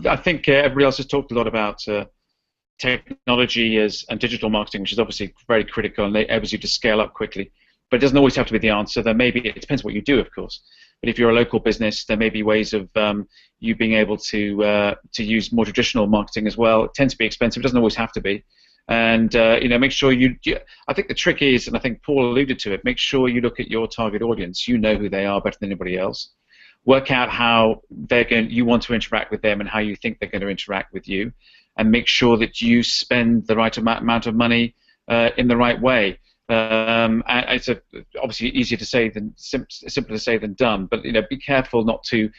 I think everybody else has talked a lot about technology and digital marketing, which is obviously very critical and enables you to scale up quickly. But it doesn't always have to be the answer. It depends what you do, of course. But if you're a local business, there may be ways of you being able to use more traditional marketing as well. It tends to be expensive. It doesn't always have to be. And make sure I think the trick is, and I think Paul alluded to it, make sure you look at your target audience. You know who they are better than anybody else. Work out how you want to interact with them and how you think they're going to interact with you, and make sure that you spend the right amount of money in the right way. And it's obviously easier to say than simpler to say than done. But be careful not to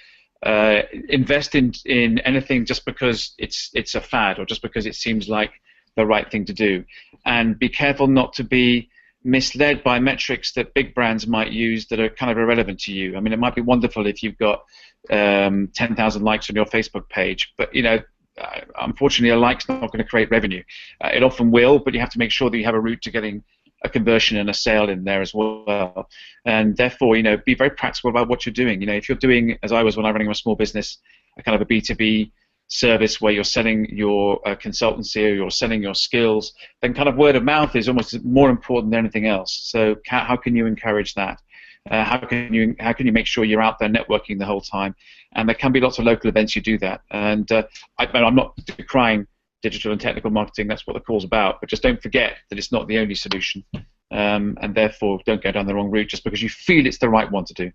invest in anything just because it's a fad or just because it seems like the right thing to do, and be careful not to be misled by metrics that big brands might use that are kind of irrelevant to you. I mean, it might be wonderful if you've got 10,000 likes on your Facebook page, but unfortunately, a like's not going to create revenue. It often will, but you have to make sure that you have a route to getting a conversion and a sale in there as well. And therefore, be very practical about what you're doing. If you're doing, as I was when I was running a small business, a kind of a B2B service where you're selling your consultancy or you're selling your skills, then kind of word of mouth is almost more important than anything else. So how can you encourage that? How can you make sure you're out there networking the whole time? And there can be lots of local events you do that. And I'm not decrying digital and technical marketing. That's what the call's about. But just don't forget that it's not the only solution. And therefore, don't go down the wrong route just because you feel it's the right one to do.